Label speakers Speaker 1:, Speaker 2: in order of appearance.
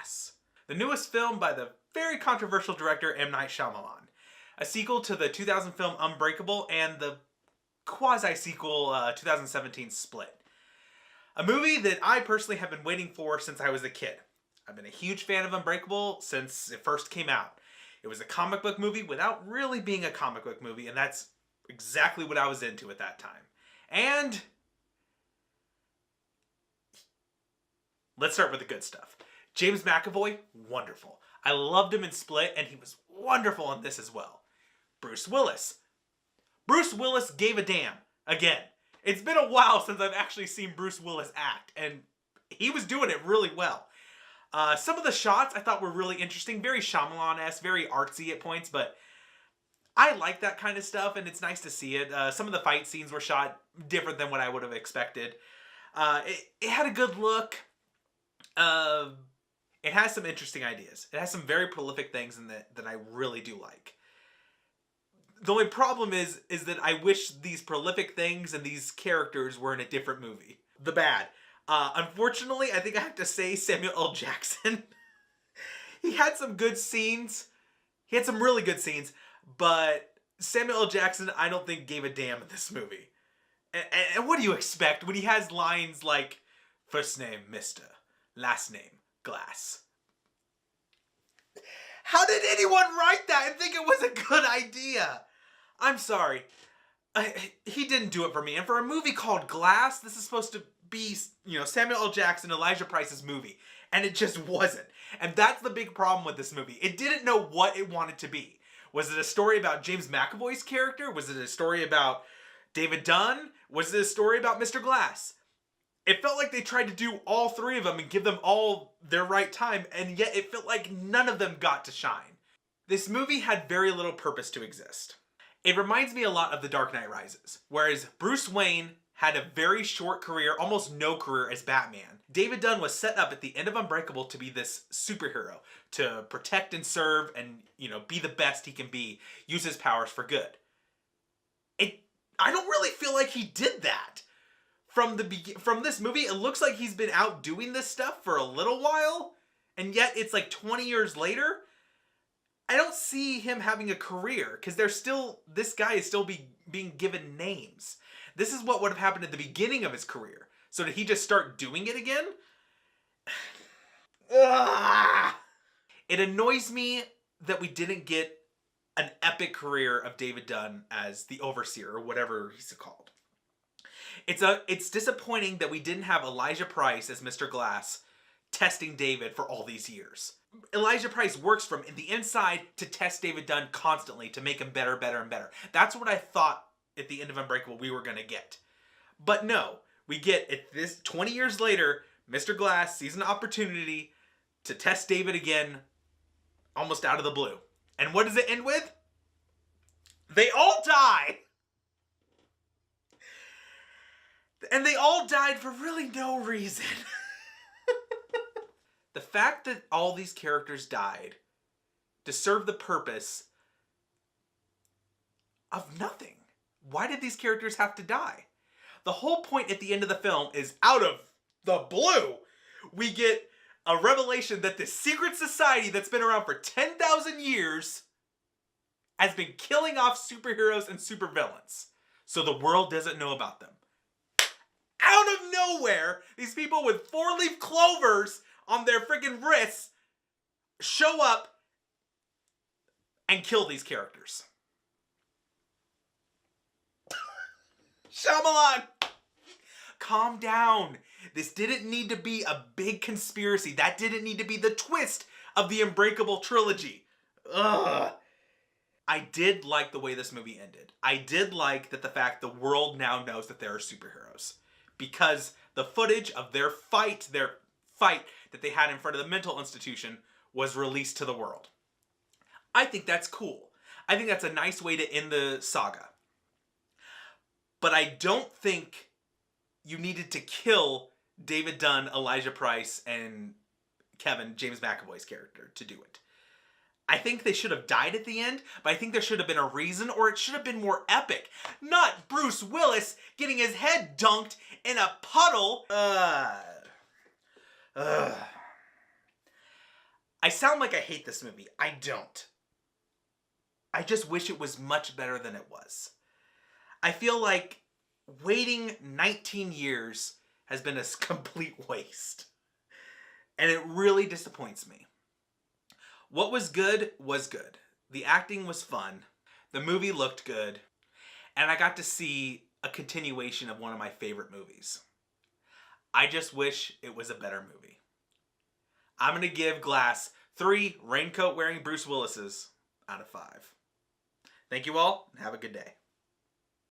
Speaker 1: Glass, the newest film by the very controversial director M. Night Shyamalan, a sequel to the 2000 film Unbreakable and the quasi-sequel 2017 Split. A movie that I personally have been waiting for since I was a kid. I've been a huge fan of Unbreakable since it first came out. It was a comic book movie without really being a comic book movie, and that's exactly what I was into at that time. And let's start with the good stuff. James McAvoy, wonderful. I loved him in Split, and he was wonderful in this as well. Bruce Willis. Bruce Willis gave a damn. Again, it's been a while since I've actually seen Bruce Willis act, and he was doing it really well. Some of the shots I thought were really interesting, very Shyamalan-esque, very artsy at points, but I like that kind of stuff, and it's nice to see it. Some of the fight scenes were shot different than what I would have expected. It had a good look. It has some interesting ideas. It has some very prolific things in that I really do like. The only problem is that I wish these prolific things and these characters were in a different movie. The bad. Unfortunately, I think I have to say Samuel L. Jackson. He had some good scenes. He had some really good scenes, but Samuel L. Jackson, I don't think gave a damn in this movie. And what do you expect when he has lines like, first name, Mr., last name, Glass? How did anyone write that and think it was a good idea? I'm sorry. He didn't do it for me. And for a movie called Glass, this is supposed to be, Samuel L. Jackson, Elijah Price's movie. And it just wasn't. And that's the big problem with this movie. It didn't know what it wanted to be. Was it a story about James McAvoy's character? Was it a story about David Dunn? Was it a story about Mr. Glass? It felt like they tried to do all three of them and give them all their right time, and yet it felt like none of them got to shine. This movie had very little purpose to exist. It reminds me a lot of The Dark Knight Rises, whereas Bruce Wayne had a very short career, almost no career as Batman. David Dunn was set up at the end of Unbreakable to be this superhero, to protect and serve and, be the best he can be, use his powers for good. I don't really feel like he did that. From this movie, it looks like he's been out doing this stuff for a little while, and yet it's like 20 years later. I don't see him having a career, because this guy is still being given names. This is what would have happened at the beginning of his career. So did he just start doing it again? It annoys me that we didn't get an epic career of David Dunn as the Overseer, or whatever he's called. It's disappointing that we didn't have Elijah Price as Mr. Glass testing David for all these years. Elijah Price works from the inside to test David Dunn constantly to make him better, better, and better. That's what I thought at the end of Unbreakable we were going to get. But no, we get, at this 20 years later, Mr. Glass sees an opportunity to test David again, almost out of the blue. And what does it end with? They all die! And they all died for really no reason. The fact that all these characters died to serve the purpose of nothing. Why did these characters have to die? The whole point at the end of the film is, out of the blue, we get a revelation that this secret society that's been around for 10,000 years has been killing off superheroes and supervillains. So the world doesn't know about them. Out of nowhere, these people with 4-leaf clovers on their freaking wrists show up and kill these characters. Shyamalan! Calm down. This didn't need to be a big conspiracy. That didn't need to be the twist of the Unbreakable trilogy. Ugh. I did like the way this movie ended. I did like that the fact the world now knows that there are superheroes. Because the footage of their fight that they had in front of the mental institution was released to the world. I think that's cool. I think that's a nice way to end the saga. But I don't think you needed to kill David Dunn, Elijah Price, and Kevin, James McAvoy's character, to do it. I think they should have died at the end, but I think there should have been a reason, or it should have been more epic. Not Bruce Willis getting his head dunked in a puddle. I sound like I hate this movie. I don't. I just wish it was much better than it was. I feel like waiting 19 years has been a complete waste. And it really disappoints me. What was good was good. The acting was fun. The movie looked good. And I got to see a continuation of one of my favorite movies. I just wish it was a better movie. I'm going to give Glass 3 raincoat wearing Bruce Willises out of 5. Thank you all, and have a good day.